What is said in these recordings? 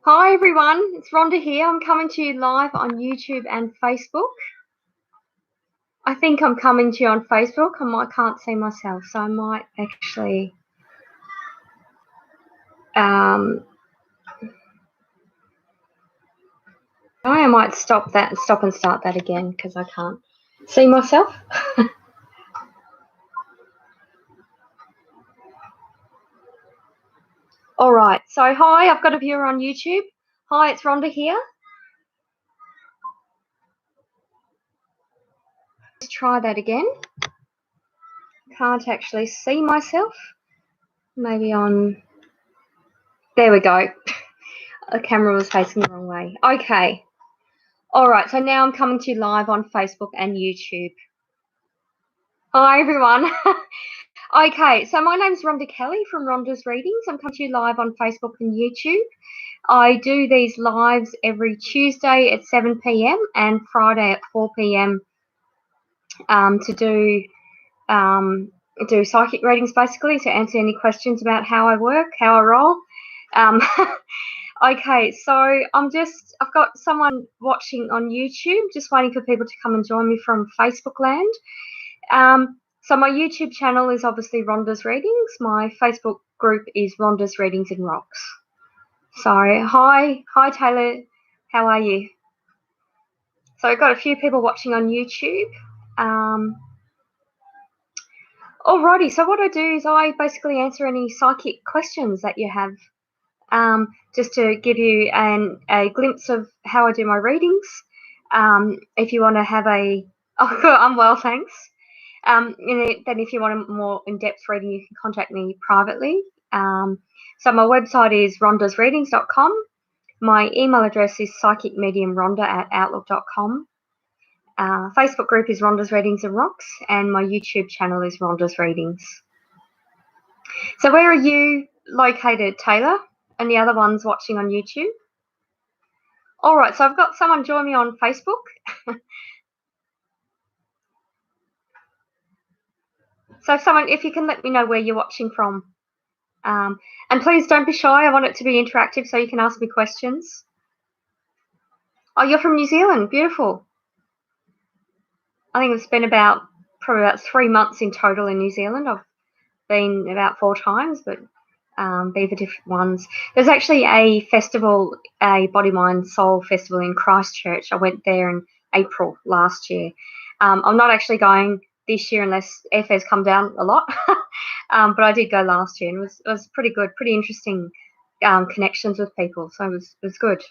Hi everyone, it's Rhonda here. I'm coming to you live on YouTube and Facebook. I think I'm coming to you on Facebook. I can't see myself, so I might actually I might stop and start that again because I can't see myself. All right, so hi, I've got a viewer on YouTube. Hi, it's Rhonda here. Let's try that again. Can't actually see myself. Maybe on, there we go. The camera was facing the wrong way. Okay. All right, so now I'm coming to you live on Facebook and YouTube. Hi everyone. Okay, so my name's Rhonda Kelly from Rhonda's Readings. I'm coming to you live on Facebook and YouTube. I do these lives every Tuesday at 7 p.m. and Friday at 4 p.m. To do psychic readings, basically, to answer any questions about how I work, how I roll. Okay, so I've got someone watching on YouTube, just waiting for people to come and join me from Facebook land. So my YouTube channel is obviously Rhonda's Readings. My Facebook group is Rhonda's Readings and Rocks. So hi Taylor, how are you? So I've got a few people watching on YouTube. Alrighty, so what I do is I basically answer any psychic questions that you have. Just to give you a glimpse of how I do my readings. If you want to have I'm well, thanks. Then if you want a more in-depth reading, you can contact me privately. So my website is rhondasreadings.com. My email address is psychicmediumrhonda@outlook.com. Facebook group is Rhonda's Readings and Rocks, and my YouTube channel is Rhonda's Readings. So where are you located, Taylor? And the other ones watching on YouTube? All right, so I've got someone join me on Facebook. So if you can let me know where you're watching from. And please don't be shy. I want it to be interactive so you can ask me questions. Oh, you're from New Zealand. Beautiful. I think it's been probably about 3 months in total in New Zealand. I've been about 4 times, but these are different ones. There's actually a festival, a Body, Mind, Soul festival in Christchurch. I went there in April last year. I'm not actually going this year unless airfares come down a lot, but I did go last year and it was pretty good, pretty interesting connections with people, so it was good.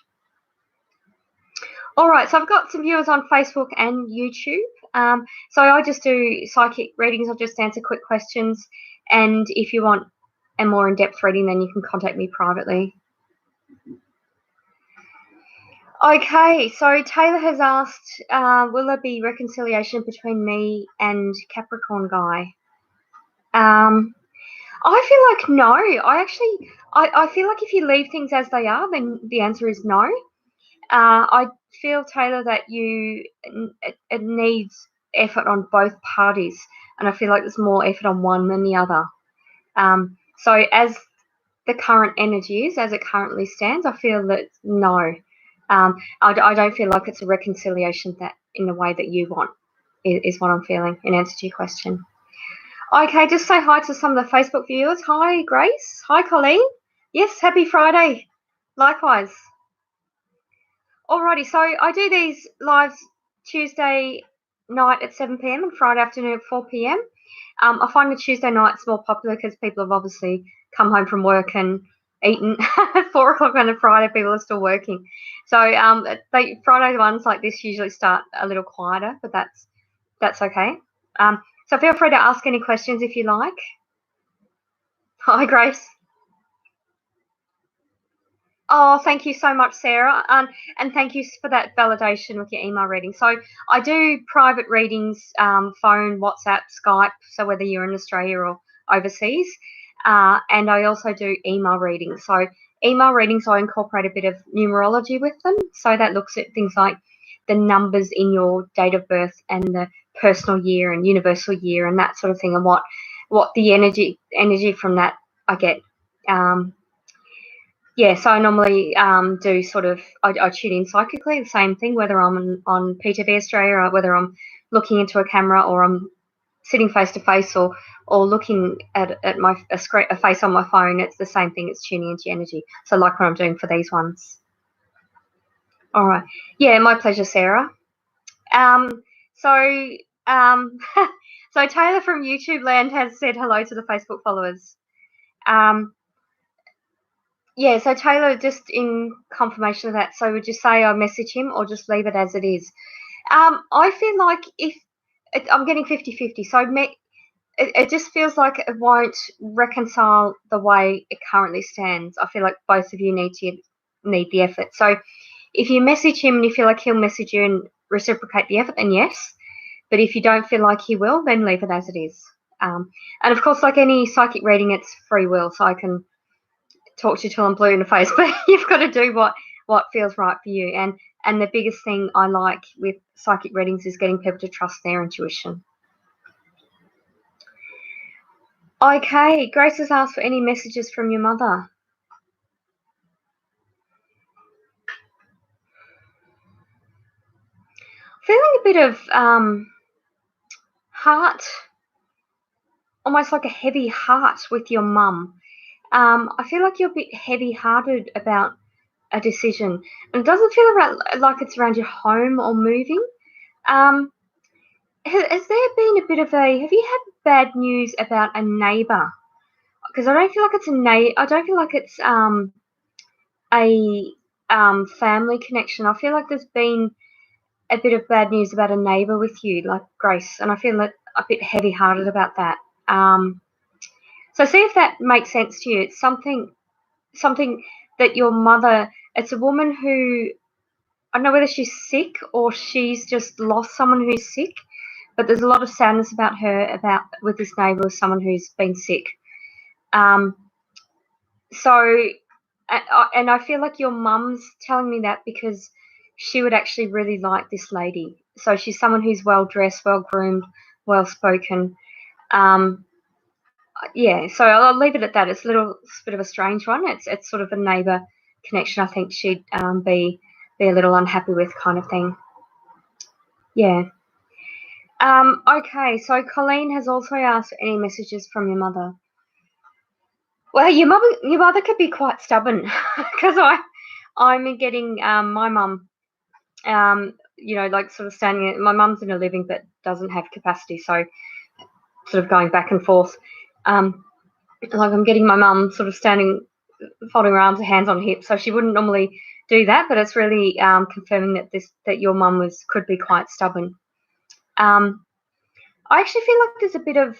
All right, so I've got some viewers on Facebook and YouTube. So I just do psychic readings. I'll just answer quick questions, and if you want a more in-depth reading, then you can contact me privately. Okay, so Taylor has asked, will there be reconciliation between me and Capricorn guy? I feel like no. I feel like if you leave things as they are, then the answer is no. I feel, Taylor, that it needs effort on both parties, and I feel like there's more effort on one than the other. So as the current energy is, as it currently stands, I feel that no. I don't feel like it's a reconciliation that in the way that you want is what I'm feeling in answer to your question. Okay, just say hi to some of the Facebook viewers. Hi, Grace. Hi, Colleen. Yes, happy Friday. Likewise. Alrighty, so I do these lives Tuesday night at 7 p.m. and Friday afternoon at 4 p.m. I find the Tuesday nights more popular because people have obviously come home from work and eaten. At 4 o'clock on a Friday, people are still working. So Friday ones like this usually start a little quieter, but that's okay. So feel free to ask any questions if you like. Hi, Grace. Oh, thank you so much, Sarah. And thank you for that validation with your email reading. So I do private readings, phone, WhatsApp, Skype, so whether you're in Australia or overseas. And I also do email readings. So email readings, I incorporate a bit of numerology with them. So that looks at things like the numbers in your date of birth and the personal year and universal year and that sort of thing, and what the energy from that I get. yeah, so I normally do sort of, I tune in psychically, the same thing, whether I'm on PTV Australia or whether I'm looking into a camera or I'm sitting face to face or looking at a face on my phone. It's the same thing. It's tuning into energy. So like what I'm doing for these ones. All right. Yeah, my pleasure, Sarah. So um, so Taylor from YouTube Land has said hello to the Facebook followers. Yeah, so Taylor, just in confirmation of that, so would you say I message him or just leave it as it is? I feel like if I'm getting 50-50, so it just feels like it won't reconcile the way it currently stands. I feel like both of you need the effort. So if you message him and you feel like he'll message you and reciprocate the effort, then yes. But if you don't feel like he will, then leave it as it is. And of course, like any psychic reading, it's free will. So I can talk to you till I'm blue in the face, but you've got to do what feels right for you. And the biggest thing I like with psychic readings is getting people to trust their intuition. Okay, Grace has asked for any messages from your mother. Feeling a bit of heart, almost like a heavy heart with your mum. I feel like you're a bit heavy-hearted about a decision, and it doesn't feel like it's around your home or moving. Has there been a bit of have you had bad news about a neighbour? Because I don't feel like it's I don't feel like it's a family connection. I feel like there's been a bit of bad news about a neighbour with you, like Grace, and I feel like a bit heavy-hearted about that. So see if that makes sense to you. It's something that your mother. It's a woman who, I don't know whether she's sick or she's just lost someone who's sick, but there's a lot of sadness about her with this neighbour, with someone who's been sick. So, and I feel like your mum's telling me that because she would actually really like this lady. So she's someone who's well dressed, well groomed, well spoken. Yeah, so I'll leave it at that. It's a bit of a strange one. It's sort of a neighbour connection. I think she'd be a little unhappy with, kind of thing. Yeah. Okay, so Colleen has also asked for any messages from your mother. Well, your mother could be quite stubborn because I'm getting my mum, like sort of standing. My mum's in a living but doesn't have capacity, so sort of going back and forth. Like I'm getting my mum sort of standing, folding her arms, her hands on hips, so she wouldn't normally do that, but it's really confirming that your mum could be quite stubborn. I actually feel like there's a bit of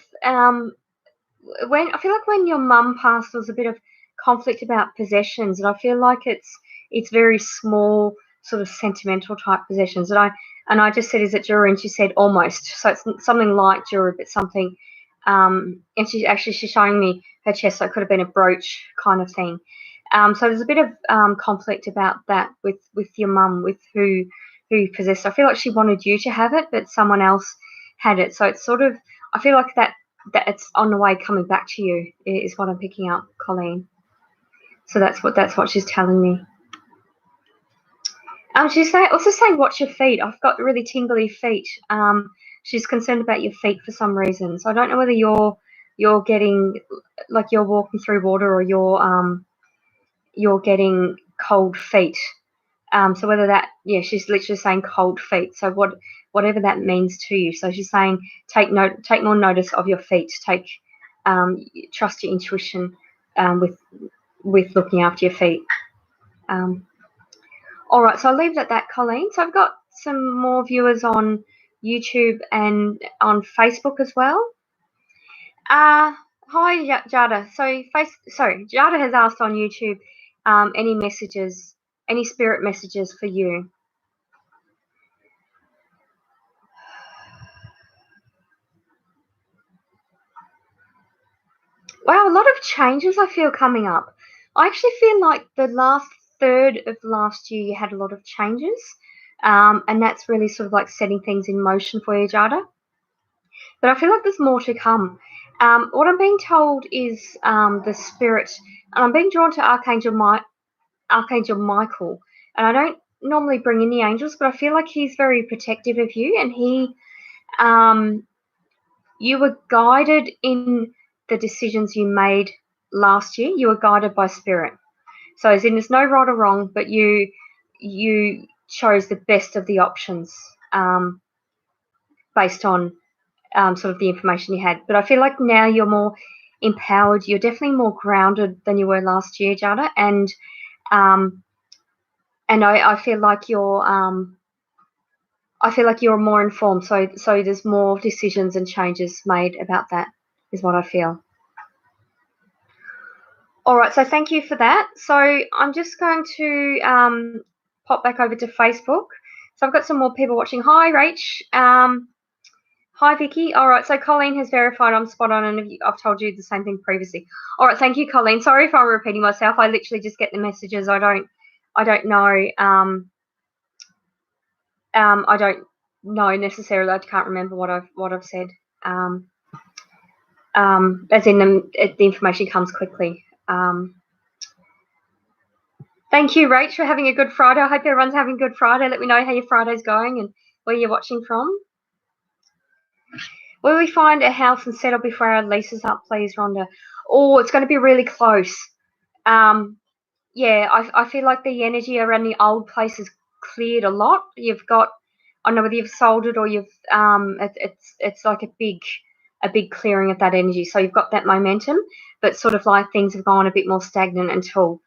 when your mum passed, there was a bit of conflict about possessions, and I feel like it's very small, sort of sentimental type possessions. And I just said, "Is it jewelry?" And she said, "Almost." So it's something like jewelry, but something. And she's showing me her chest, so it could have been a brooch kind of thing. So there's a bit of conflict about that with your mum, with who possessed. I feel like she wanted you to have it, but someone else had it. So it's sort of, I feel like that it's on the way coming back to you is what I'm picking up, Colleen. So that's what she's telling me. She's also saying, watch your feet. I've got really tingly feet. She's concerned about your feet for some reason. So I don't know whether you're getting, like, you're walking through water or you're getting cold feet. So whether that, she's literally saying cold feet. So whatever that means to you. So she's saying take more notice of your feet. Trust your intuition with looking after your feet. All right, so I'll leave it at that, Colleen. So I've got some more viewers on YouTube and on Facebook as well. Hi, Jada. Jada has asked on YouTube any spirit messages for you. Wow, a lot of changes I feel coming up. I actually feel like the last third of last year you had a lot of changes, and that's really sort of like setting things in motion for you, Jada. But I feel like there's more to come. What I'm being told is the spirit, and I'm being drawn to Archangel Archangel Michael, and I don't normally bring in the angels, but I feel like he's very protective of you, and you were guided in the decisions you made last year. You were guided by spirit. So as in, there's no right or wrong, but you chose the best of the options based on sort of the information you had. But I feel like now you're more empowered. You're definitely more grounded than you were last year, Jada, and I feel like you're more informed. So there's more decisions and changes made about that, is what I feel. All right, so thank you for that. So I'm just going to pop back over to Facebook. So I've got some more people watching. Hi, Rach. Hi, Vicky. All right, so Colleen has verified I'm spot on, and I've told you the same thing previously. All right, thank you, Colleen. Sorry if I'm repeating myself. I literally just get the messages. I don't know. I don't know necessarily. I can't remember what I've said. As in the information comes quickly. Thank you, Rach, for having a good Friday. I hope everyone's having a good Friday. Let me know how your Friday's going and where you're watching from. Will we find a house and settle before our lease is up, please, Rhonda? Oh, it's going to be really close. Yeah, I feel like the energy around the old place is cleared a lot. You've got, I don't know whether you've sold it or you've, it's like a big clearing of that energy. So you've got that momentum, but sort of like things have gone a bit more stagnant until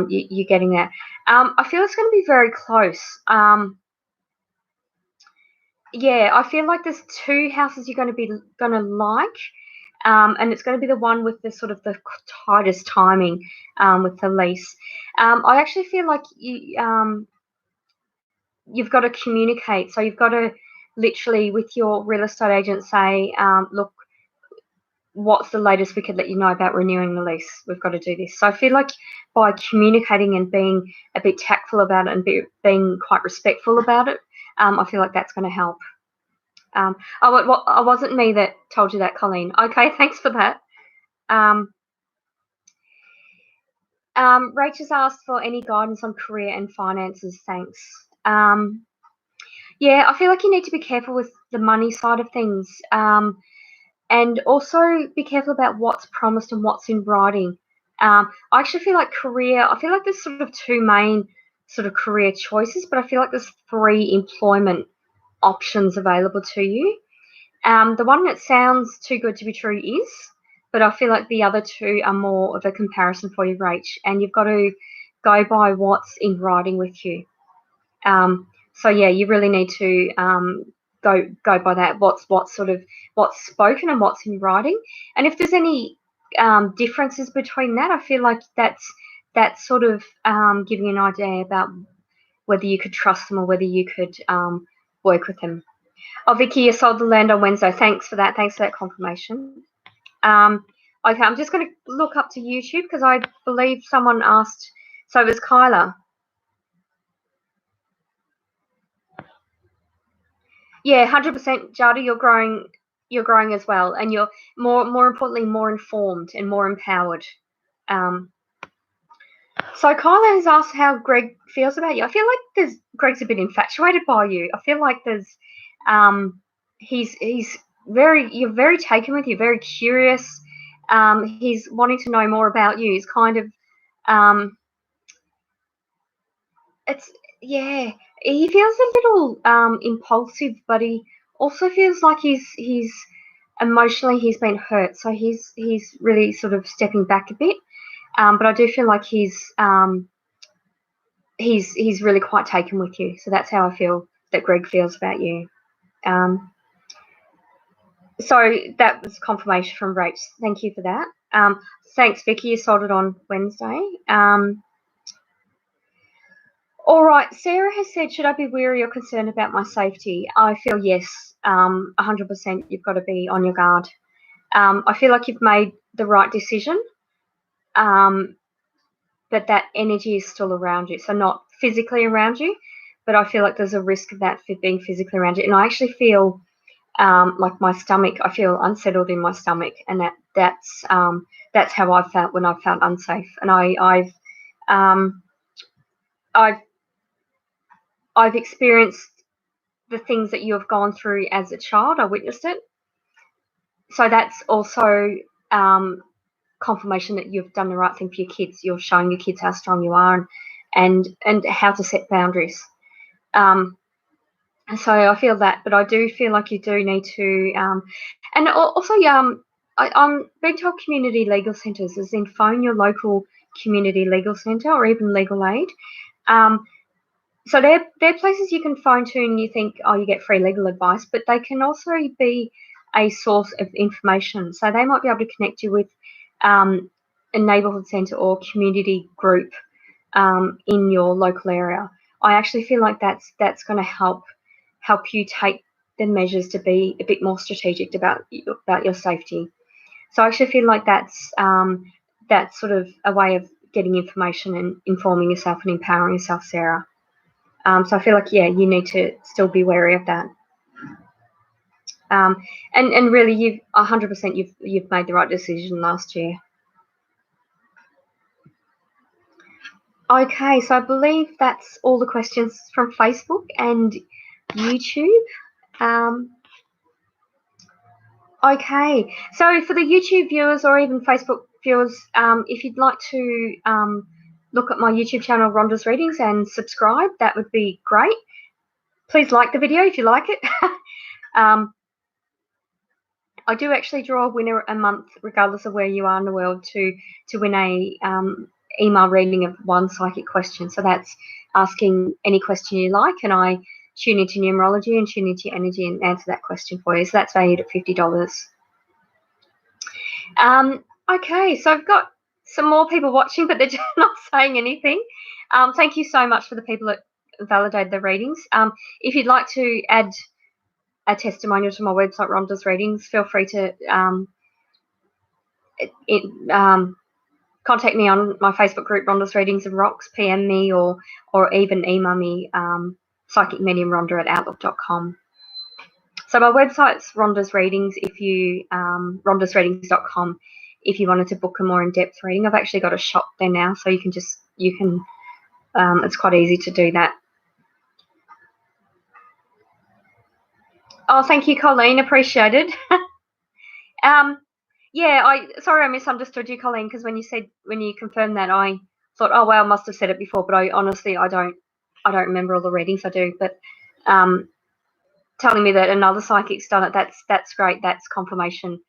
you're getting there. I feel it's going to be very close. Yeah, I feel like there's two houses you're gonna like, and it's going to be the one with the sort of the tightest timing with the lease. I actually feel like you've got to communicate. So you've got to literally with your real estate agent say, look, what's the latest we could let you know about renewing the lease? We've got to do this. So I feel like by communicating and being a bit tactful about it and being quite respectful about it, I feel like that's going to help. Oh, it wasn't me that told you that, Colleen. Okay, thanks for that. Rachel's asked for any guidance on career and finances. Thanks. Yeah, I feel like you need to be careful with the money side of things, and also be careful about what's promised and what's in writing. I actually feel like career. I feel like there's sort of two main sort of career choices, but I feel like there's 3 employment options available to you. The one that sounds too good to be true is, but I feel like the other 2 are more of a comparison for you, Rach, and you've got to go by what's in writing with you. So yeah, you really need to go by that. What's spoken and what's in writing, and if there's any differences between that, I feel like that's sort of giving you an idea about whether you could trust them or whether you could work with them. Oh, Vicky, you sold the land on Wednesday. Thanks for that. Thanks for that confirmation. Okay, I'm just going to look up to YouTube because I believe someone asked. So it was Kyla. Yeah, 100%, Jada. You're growing as well, and you're more importantly more informed and more empowered. So Kyla has asked how Greg feels about you. I feel like Greg's a bit infatuated by you. I feel like he's you're very taken with you, very curious. He's wanting to know more about you. He's kind of he feels a little impulsive, but he also feels like he's emotionally he's been hurt, so he's really sort of stepping back a bit. But I do feel like he's really quite taken with you. So that's how I feel that Greg feels about you. So that was confirmation from Rach. Thank you for that. Thanks, Vicky. You sold it on Wednesday. All right. Sarah has said, should I be wary or concerned about my safety? I feel yes, 100%. You've got to be on your guard. I feel like you've made the right decision, but that energy is still around you. So not physically around you, but I feel like there's a risk of that being physically around you. And I actually feel like my stomach, I feel unsettled in my stomach, and that's how I felt when I felt unsafe. And I've experienced the things that you have gone through as a child. I witnessed it. So that's also confirmation that you've done the right thing for your kids. You're showing your kids how strong you are and how to set boundaries. So I feel that, but I do feel like you do need to, and also, I'm being told community legal centres, as in phone your local community legal centre or even legal aid. So they're places you can phone to and you think, oh, you get free legal advice, but they can also be a source of information. So they might be able to connect you with a neighbourhood centre or community group in your local area. I actually feel like that's going to help you take the measures to be a bit more strategic about your safety. So I actually feel like that's sort of a way of getting information and informing yourself and empowering yourself, Sarah. So I feel like, yeah, you need to still be wary of that. And really, you've 100% you've made the right decision last year. Okay, so I believe that's all the questions from Facebook and YouTube. Okay, so for the YouTube viewers or even Facebook viewers, if you'd like to look at my YouTube channel, Rhonda's Readings, and subscribe, that would be great. Please like the video if you like it. I do actually draw a winner a month, regardless of where you are in the world, to win a email reading of one psychic question. So that's asking any question you like, and I tune into numerology and tune into your energy and answer that question for you. So that's valued at $50. Okay, so I've got some more people watching, but they're just not saying anything. Thank you so much for the people that validated the readings. If you'd like to add a testimonial to my website, Rhonda's Readings, feel free to contact me on my Facebook group, Rhonda's Readings and Rocks, PM me or even email me, psychicmediumrhonda@outlook.com. So my website's Rhonda's Readings, rhondasreadings.com, if you wanted to book a more in-depth reading. I've actually got a shop there now, so you can it's quite easy to do that. Oh, thank you, Colleen. Appreciated. Yeah, sorry I misunderstood you, Colleen, because when you confirmed that, I thought, oh wow, I must have said it before, but I honestly don't remember all the readings I do. But telling me that another psychic's done it, that's great. That's confirmation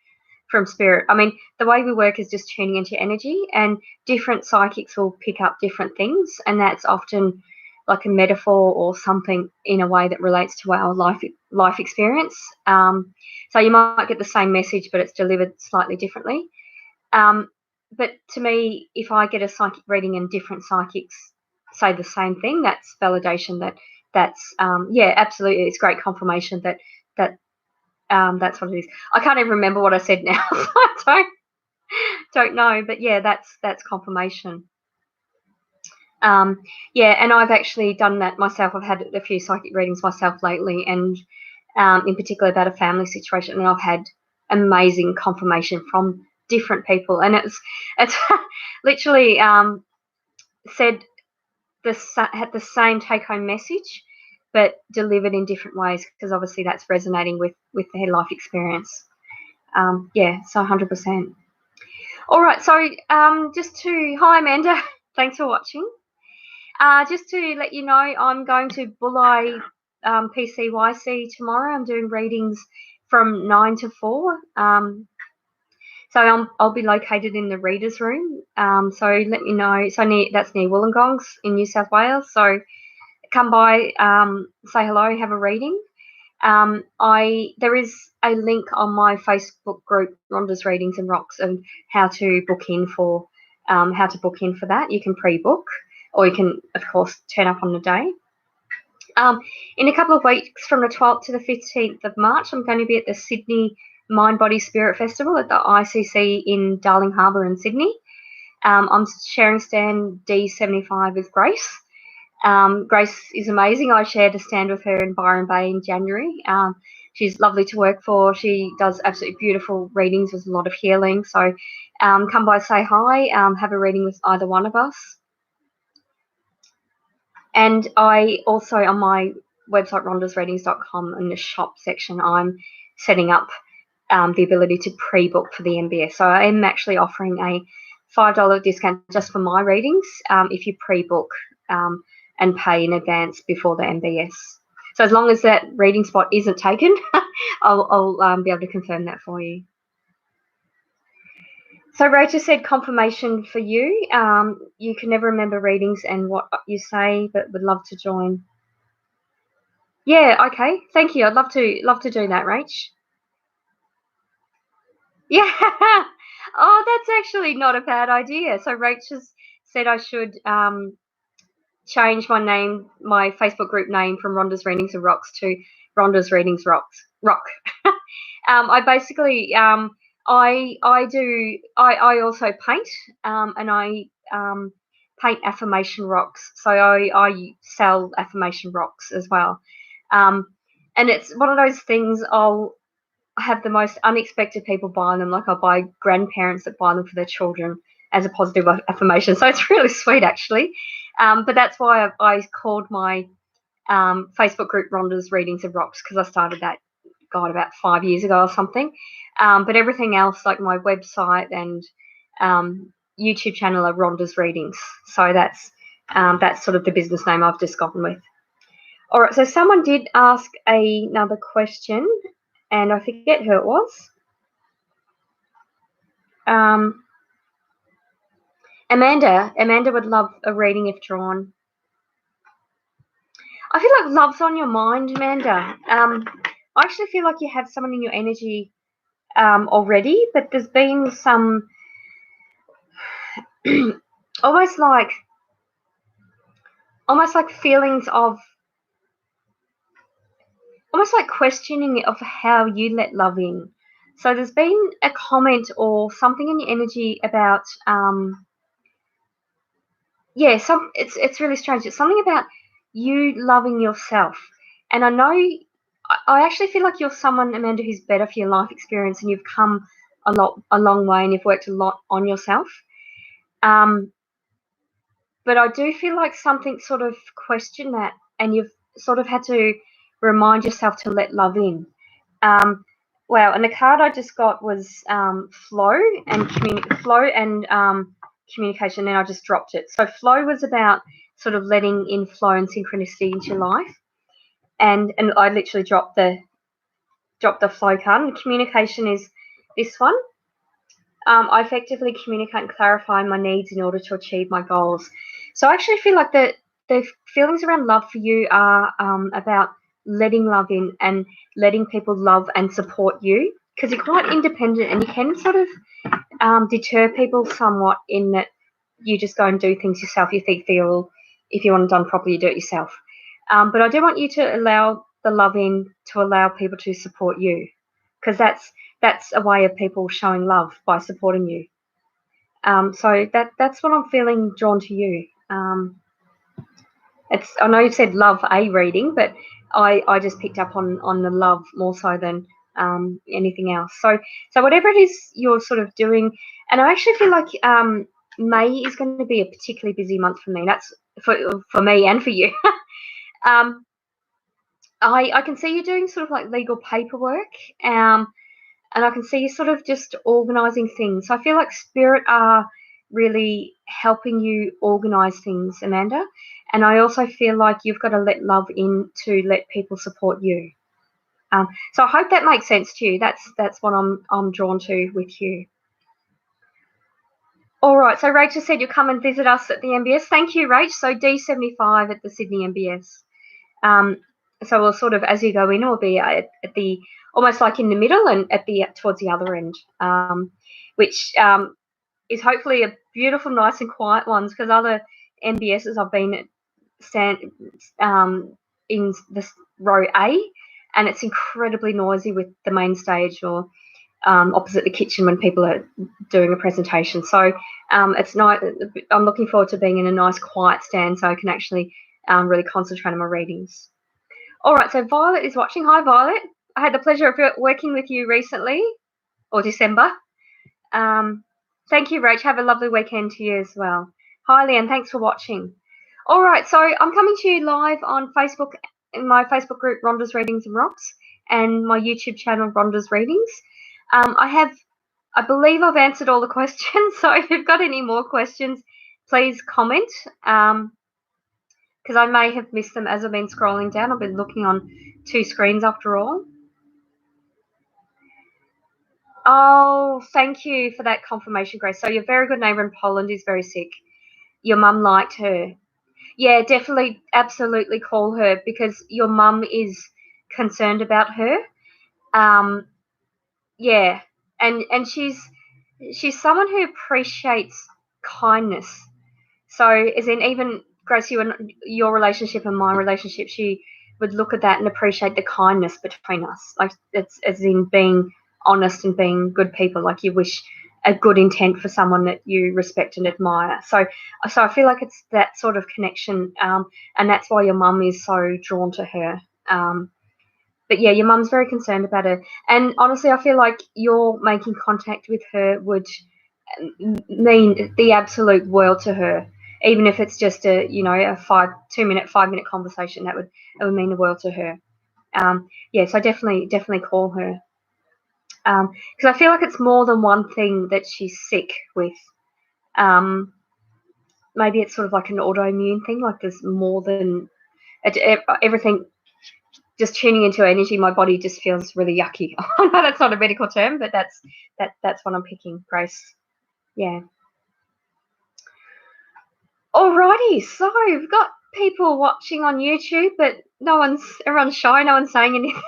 from spirit. I mean, the way we work is just tuning into your energy, and different psychics will pick up different things, and that's often like a metaphor or something in a way that relates to our life experience. So you might get the same message, but it's delivered slightly differently. But to me, if I get a psychic reading and different psychics say the same thing, that's validation. That's yeah, absolutely, it's great confirmation that that's what it is. I can't even remember what I said now, so I don't know. But yeah, that's confirmation. Yeah, and I've actually done that myself. I've had a few psychic readings myself lately, and in particular about a family situation, and I've had amazing confirmation from different people, and it's literally had the same take-home message, but delivered in different ways, because obviously that's resonating with their life experience. Yeah, so 100%. All right, so hi Amanda, thanks for watching. Just to let you know, I'm going to Bulli PCYC tomorrow. I'm doing readings from 9 to 4. So I'll be located in the readers room. So let me know. So that's near Wollongongs in New South Wales. So come by, say hello, have a reading. There is a link on my Facebook group, Rhonda's Readings and Rocks, and how to book in for that. You can pre-book, or you can, of course, turn up on the day. In a couple of weeks, from the 12th to the 15th of March, I'm going to be at the Sydney Mind, Body, Spirit Festival at the ICC in Darling Harbour in Sydney. I'm sharing stand D75 with Grace. Grace is amazing. I shared a stand with her in Byron Bay in January. She's lovely to work for. She does absolutely beautiful readings with a lot of healing. So come by, say hi, have a reading with either one of us. And I also, on my website, rhondasreadings.com, in the shop section, I'm setting up the ability to pre-book for the MBS. So I am actually offering a $5 discount just for my readings if you pre-book and pay in advance before the MBS. So as long as that reading spot isn't taken, I'll be able to confirm that for you. So Rachel said confirmation for you. You can never remember readings and what you say, but would love to join. Yeah, okay. Thank you. I'd love to do that, Rach. Yeah. Oh, that's actually not a bad idea. So Rach has said I should change my name, my Facebook group name from Rhonda's Readings and Rocks to Rhonda's Readings Rock. I basically I also paint and I paint affirmation rocks. So I sell affirmation rocks as well. And it's one of those things I'll have the most unexpected people buying them. Like I'll buy grandparents that buy them for their children as a positive affirmation. So it's really sweet actually. But that's why I called my Facebook group Rhonda's Readings and Rocks, because I started that, God, about 5 years ago or something. But everything else, like my website and YouTube channel, are Rhonda's Readings. So that's sort of the business name I've just gone with. All right, so someone did ask another question, and I forget who it was. Amanda would love a reading if drawn. I feel like love's on your mind, Amanda. I actually feel like you have someone in your energy already, but there's been some almost like feelings of almost like questioning of how you let love in. So there's been a comment or something in your energy about it's really strange. It's something about you loving yourself. And I know I actually feel like you're someone, Amanda, who's better for your life experience, and you've come a long way, and you've worked a lot on yourself. But I do feel like something sort of questioned that, and you've sort of had to remind yourself to let love in. Wow, and the card I just got was flow and communication. Then I just dropped it. So flow was about sort of letting in flow and synchronicity into your life, and I literally dropped the flow card. And communication is this one. I effectively communicate and clarify my needs in order to achieve my goals. So I actually feel like the feelings around love for you are about letting love in and letting people love and support you, because you're quite independent and you can sort of deter people somewhat in that you just go and do things yourself. You feel if you want it done properly, you do it yourself. But I do want you to allow the love in, to allow people to support you, because that's a way of people showing love, by supporting you. So that's what I'm feeling drawn to you. I know you said love a reading, but I just picked up on the love more so than anything else. So whatever it is you're sort of doing, and I actually feel like May is going to be a particularly busy month for me. That's for me and for you. I can see you doing sort of like legal paperwork, and I can see you sort of just organising things. So I feel like Spirit are really helping you organise things, Amanda. And I also feel like you've got to let love in to let people support you. So I hope that makes sense to you. That's what I'm drawn to with you. All right. So Rachel said you'll come and visit us at the MBS. Thank you, Rach. So D75 at the Sydney MBS. So we'll sort of, as you go in, we'll be at the almost like in the middle and towards the other end, which is hopefully a beautiful, nice and quiet ones, because other MBSs I've been at in this row A, and it's incredibly noisy with the main stage or opposite the kitchen when people are doing a presentation. So it's nice. I'm looking forward to being in a nice quiet stand so I can actually really concentrate on my readings. All right, so Violet is watching. Hi, Violet. I had the pleasure of working with you recently, or December. Thank you, Rach. Have a lovely weekend to you as well. Hi, Leanne. Thanks for watching. All right, so I'm coming to you live on Facebook, in my Facebook group, Rhonda's Readings and Rocks, and my YouTube channel, Rhonda's Readings. I believe I've answered all the questions, so if you've got any more questions, please comment, because I may have missed them as I've been scrolling down. I've been looking on 2 screens after all. Oh, thank you for that confirmation, Grace. So your very good neighbour in Poland is very sick. Your mum liked her. Yeah, definitely, absolutely call her, because your mum is concerned about her. Yeah, and she's someone who appreciates kindness. So, as in, even Grace, you and your relationship and my relationship, she would look at that and appreciate the kindness between us. Like, it's as in being honest and being good people. Like, you wish a good intent for someone that you respect and admire. So I feel like it's that sort of connection, and that's why your mum is so drawn to her. But yeah, your mum's very concerned about her, and honestly, I feel like you're making contact with her would mean the absolute world to her. Even if it's just a 5 minute conversation, it would mean the world to her. Yeah, so definitely call her, because I feel like it's more than one thing that she's sick with. Maybe it's sort of like an autoimmune thing. Like, there's more than everything. Just tuning into her energy, my body just feels really yucky. I know that's not a medical term, but that's what I'm picking, Grace. Yeah. Alrighty, so we've got people watching on YouTube, but everyone's shy, no one's saying anything.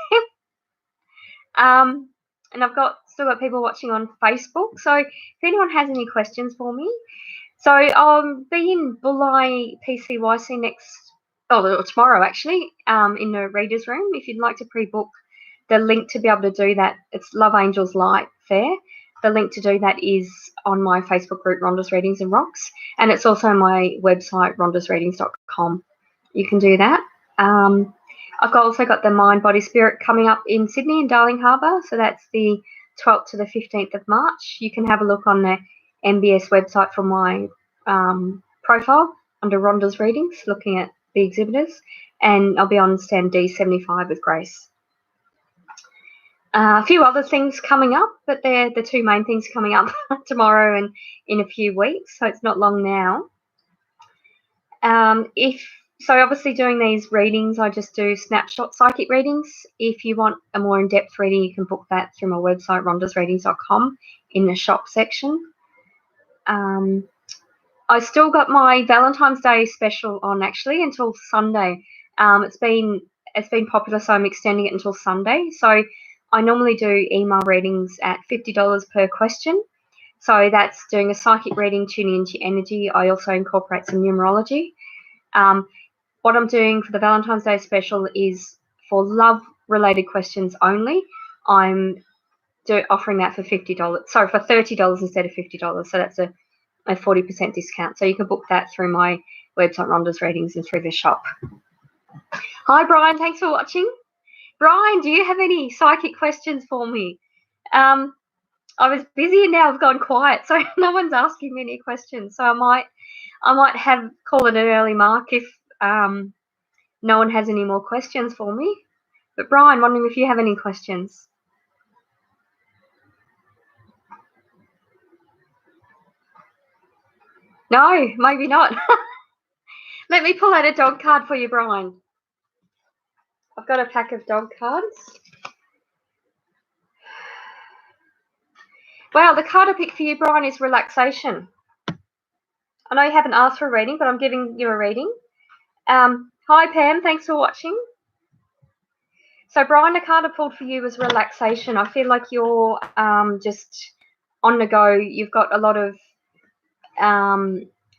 And I've still got people watching on Facebook. So if anyone has any questions for me, so I'll be in Bulli PCYC tomorrow actually, in the readers room. If you'd like to pre-book, the link to be able to do that, it's Love Angels Light Fair. The link to do that is on my Facebook group, Rhonda's Readings and Rocks, and it's also on my website, rhondasreadings.com. You can do that. I've also got the Mind, Body, Spirit coming up in Sydney in Darling Harbour, so that's the 12th to the 15th of March. You can have a look on the MBS website for my profile under Rhonda's Readings, looking at the exhibitors, and I'll be on stand D75 with Grace. A few other things coming up, but they're the 2 main things coming up tomorrow and in a few weeks, so it's not long now. So obviously doing these readings, I just do snapshot psychic readings. If you want a more in-depth reading, you can book that through my website, rhondasreadings.com, in the shop section. I still got my Valentine's Day special on actually until Sunday. It's been popular, so I'm extending it until Sunday. So I normally do email readings at $50 per question. So that's doing a psychic reading, tuning into your energy. I also incorporate some numerology. What I'm doing for the Valentine's Day special is for love-related questions only. I'm offering that for $50. Sorry, for $30 instead of $50. So that's a 40% discount. So you can book that through my website, Rhonda's Readings, and through the shop. Hi, Brian. Thanks for watching. Brian, do you have any psychic questions for me? I was busy and now I've gone quiet, so no one's asking me any questions. So I might call it an early mark if no one has any more questions for me. But Brian, wondering if you have any questions. No, maybe not. Let me pull out a dog card for you, Brian. I've got a pack of dog cards. Wow, the card I picked for you, Brian, is relaxation. I know you haven't asked for a reading, but I'm giving you a reading. Hi, Pam. Thanks for watching. So, Brian, the card I pulled for you was relaxation. I feel like you're just on the go. You've got a lot of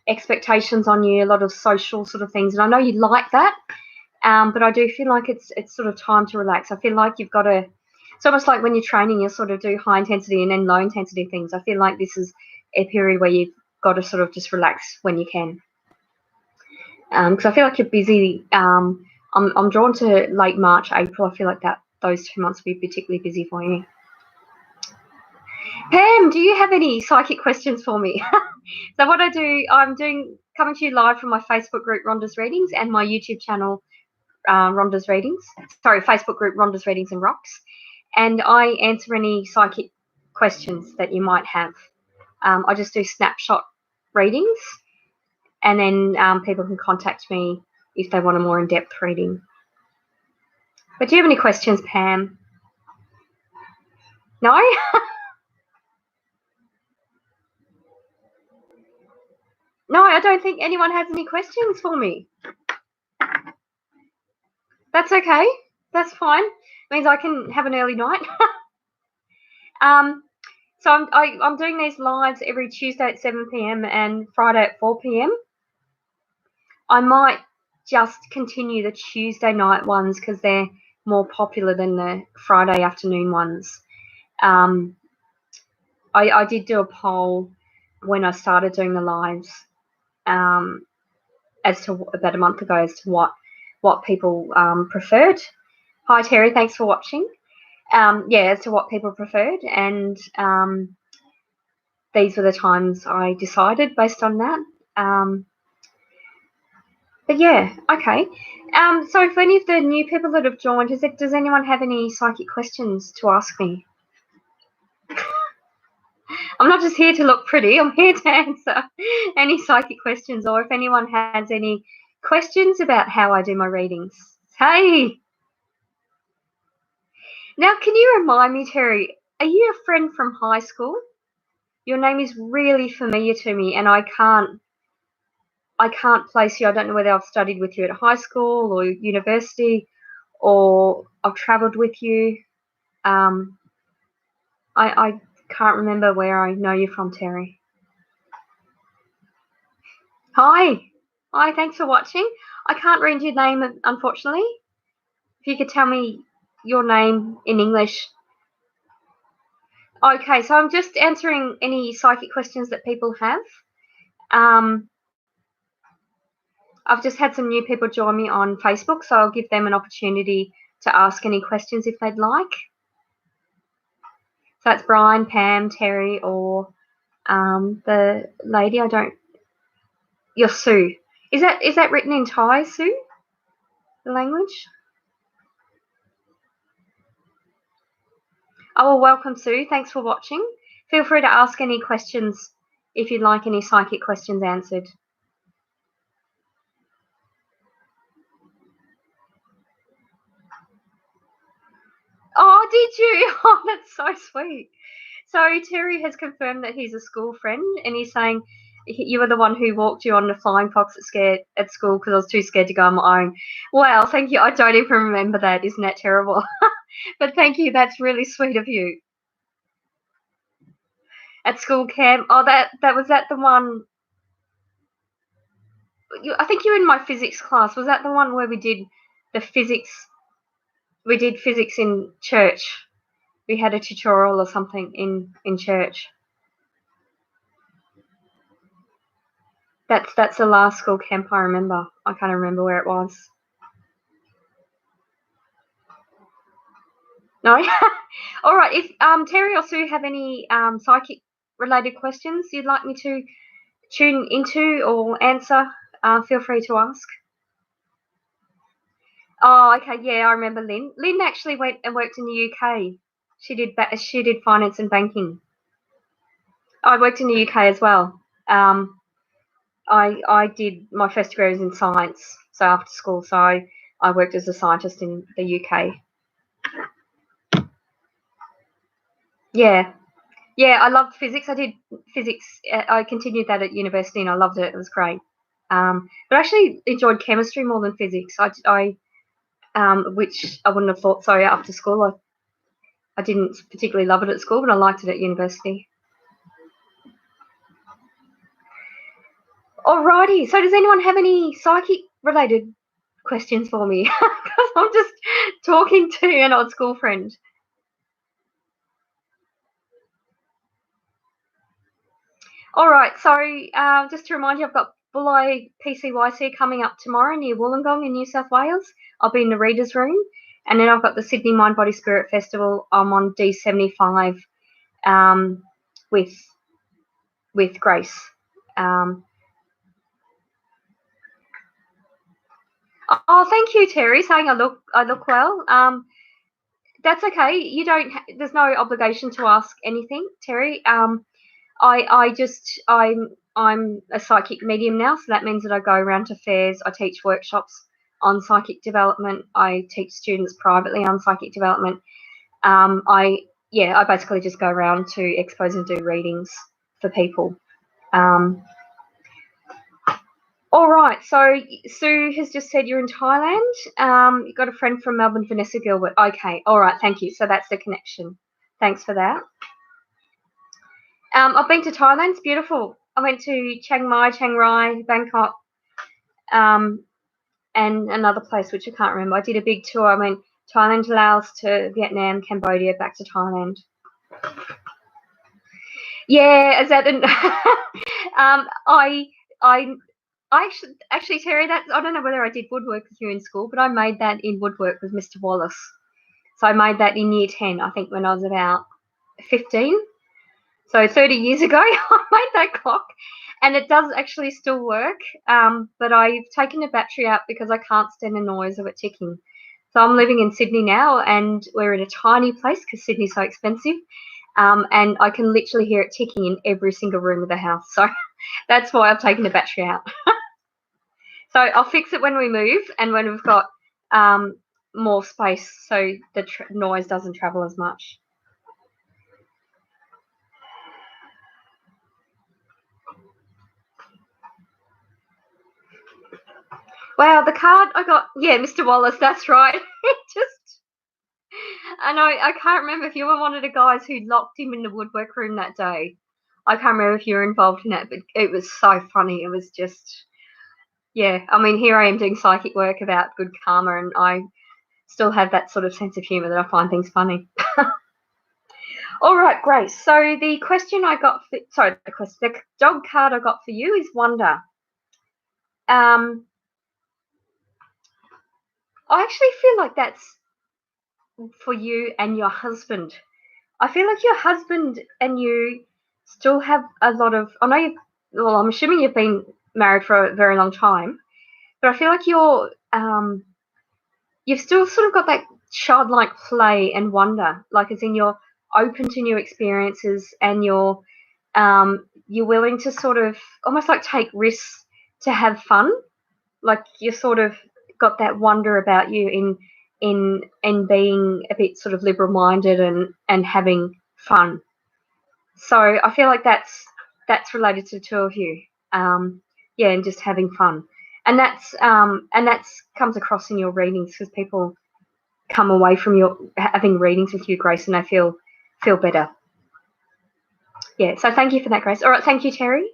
expectations on you, a lot of social sort of things, and I know you like that. But I do feel like it's sort of time to relax. I feel like you've got to. It's almost like when you're training, you sort of do high intensity and then low intensity things. I feel like this is a period where you've got to sort of just relax when you can. Because I feel like you're busy. I'm drawn to late March, April. I feel like those 2 months will be particularly busy for you. Pam, do you have any psychic questions for me? So what I do, I'm coming to you live from my Facebook group, Rhonda's Readings, and my YouTube channel, Rhonda's Readings. Sorry, Facebook group, Rhonda's Readings and Rocks. And I answer any psychic questions that you might have. I just do snapshot readings, and then people can contact me if they want a more in-depth reading. But do you have any questions, Pam? No? No, I don't think anyone has any questions for me. That's okay. That's fine. It means I can have an early night. So I'm doing these lives every Tuesday at 7 p.m. and Friday at 4 p.m. I might just continue the Tuesday night ones because they're more popular than the Friday afternoon ones. I did do a poll when I started doing the lives as to about a month ago as to what people preferred. Hi Terry, thanks for watching. As to what people preferred, and these were the times I decided based on that. But yeah, okay. So for any of the new people that have joined, does anyone have any psychic questions to ask me? I'm not just here to look pretty, I'm here to answer any psychic questions, or if anyone has any questions about how I do my readings. Hey! Now, can you remind me, Terry, are you a friend from high school? Your name is really familiar to me, and I can't place you. I don't know whether I've studied with you at high school or university, or I've travelled with you. I can't remember where I know you from, Terry. Hi, thanks for watching. I can't read your name, unfortunately. If you could tell me your name in English. Okay, so I'm just answering any psychic questions that people have. I've just had some new people join me on Facebook, so I'll give them an opportunity to ask any questions if they'd like. So that's Brian, Pam, Terry, or the lady you're Sue. Is that written in Thai, Sue? The language? Oh, well, welcome, Sue. Thanks for watching. Feel free to ask any questions if you'd like any psychic questions answered. Oh, did you? Oh, that's so sweet. So Terry has confirmed that he's a school friend, and he's saying you were the one who walked you on the flying fox at school because I was too scared to go on my own. Wow, thank you. I don't even remember that. Isn't that terrible? But thank you. That's really sweet of you. At school camp. Oh, that was that the one. I think you were in my physics class. Was that the one where we did the physics? We did physics in church. We had a tutorial or something in church. That's the last school camp I remember. I can't remember where it was. No? All right. If Terry or Sue have any psychic related questions you'd like me to tune into or answer, feel free to ask. Oh, okay. Yeah, I remember Lynn. Lynn actually went and worked in the UK. She did finance and banking. I worked in the UK as well. I did my first degree was in science, so after school, so I worked as a scientist in the UK. Yeah, I loved physics. I did physics. I continued that at university, and I loved it. It was great. But I actually enjoyed chemistry more than physics. Which I wouldn't have thought so after school. I didn't particularly love it at school, but I liked it at university. Alrighty. So does anyone have any psychic related questions for me? Because I'm just talking to an old school friend. All right. So just to remind you, I've got Bulli PCYC coming up tomorrow near Wollongong in New South Wales. I'll be in the readers' room. And then I've got the Sydney Mind Body Spirit Festival. I'm on D75 with Grace. Oh, thank you, Terry, saying I look well. That's okay. You don't. There's no obligation to ask anything, Terry. I'm a psychic medium now, so that means that I go around to fairs. I teach workshops on psychic development. I teach students privately on psychic development. I basically just go around to expos and do readings for people. All right, so Sue has just said you're in Thailand. You've got a friend from Melbourne, Vanessa Gilbert. Okay, all right, thank you. So that's the connection. Thanks for that. I've been to Thailand. It's beautiful. I went to Chiang Mai, Chiang Rai, Bangkok, and another place which I can't remember. I did a big tour. I went Thailand, Laos to Vietnam, Cambodia, back to Thailand. Yeah, is that an I actually, Terry, I don't know whether I did woodwork with you in school, but I made that in woodwork with Mr. Wallace. So I made that in year 10, I think, when I was about 15. So 30 years ago, I made that clock, and it does actually still work. But I've taken the battery out because I can't stand the noise of it ticking. So I'm living in Sydney now, and we're in a tiny place because Sydney's so expensive. And I can literally hear it ticking in every single room of the house. So that's why I've taken the battery out. So I'll fix it when we move and when we've got more space so the noise doesn't travel as much. Wow, the card I got, yeah, Mr. Wallace, that's right. I know, I can't remember if you were one of the guys who locked him in the woodwork room that day. I can't remember if you were involved in that, but it was so funny. It was just, yeah, I mean, here I am doing psychic work about good karma, and I still have that sort of sense of humour that I find things funny. All right, Grace. So the question I got, the dog card I got for you is Wonder. I actually feel like that's for you and your husband. I feel like your husband and you still have a lot of, I know I'm assuming you've been married for a very long time, but I feel like you've still sort of got that childlike play and wonder, like as in you're open to new experiences and you're willing to sort of almost like take risks to have fun. Like you sort of got that wonder about you in being a bit sort of liberal minded and having fun. So I feel like that's related to the two of you. Yeah, and just having fun. And that's comes across in your readings because people come away from your having readings with you, Grace, and they feel better. Yeah, so thank you for that, Grace. All right, thank you, Terry.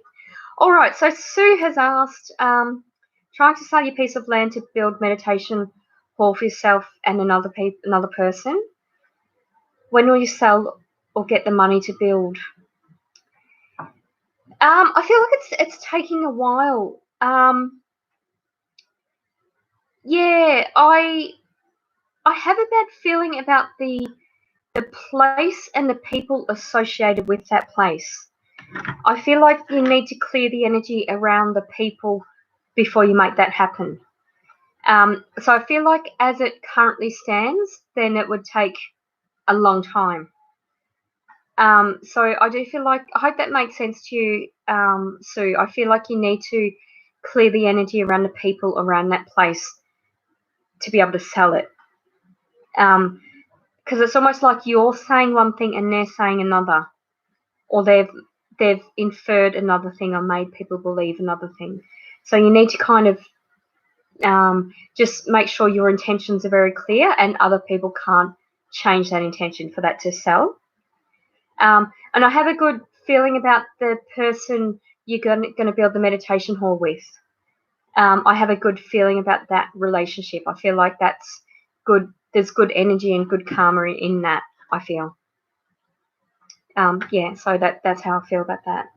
All right, so Sue has asked, trying to sell your piece of land to build meditation hall for yourself and another person. When will you sell or get the money to build? I feel like it's taking a while. Yeah, I have a bad feeling about the place and the people associated with that place. I feel like you need to clear the energy around the people before you make that happen. So I feel like as it currently stands, then it would take a long time. So I do feel like, I hope that makes sense to you, Sue. I feel like you need to clear the energy around the people around that place to be able to sell it. Because it's almost like you're saying one thing and they're saying another, or they've inferred another thing or made people believe another thing. So you need to kind of just make sure your intentions are very clear and other people can't change that intention for that to sell. And I have a good feeling about the person you're going to build the meditation hall with. I have a good feeling about that relationship. I feel like that's good. There's good energy and good karma in that, I feel. Yeah, so that's how I feel about that.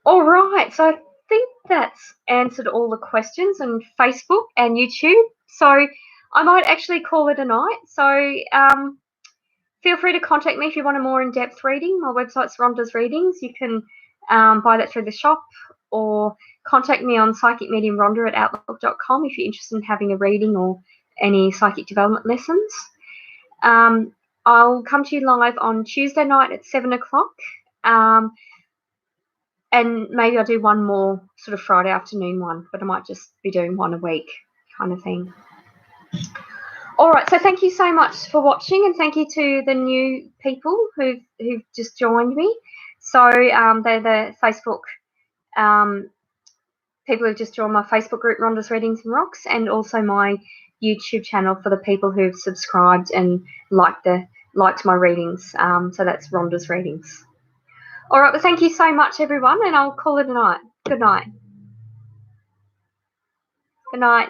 All right, so I think that's answered all the questions on Facebook and YouTube. So I might actually call it a night. So feel free to contact me if you want a more in-depth reading. My website's Rhonda's Readings. You can buy that through the shop, or contact me on psychicmediumrhonda@outlook.com if you're interested in having a reading or any psychic development lessons. I'll come to you live on Tuesday night at 7 o'clock. And maybe I'll do one more sort of Friday afternoon one, but I might just be doing one a week kind of thing. All right, so thank you so much for watching, and thank you to the new people who've just joined me. So they're the Facebook people who've just joined my Facebook group, Rhonda's Readings and Rocks, and also my YouTube channel for the people who've subscribed and liked my readings. So that's Rhonda's Readings. All right, well, thank you so much, everyone, and I'll call it a night. Good night. Good night.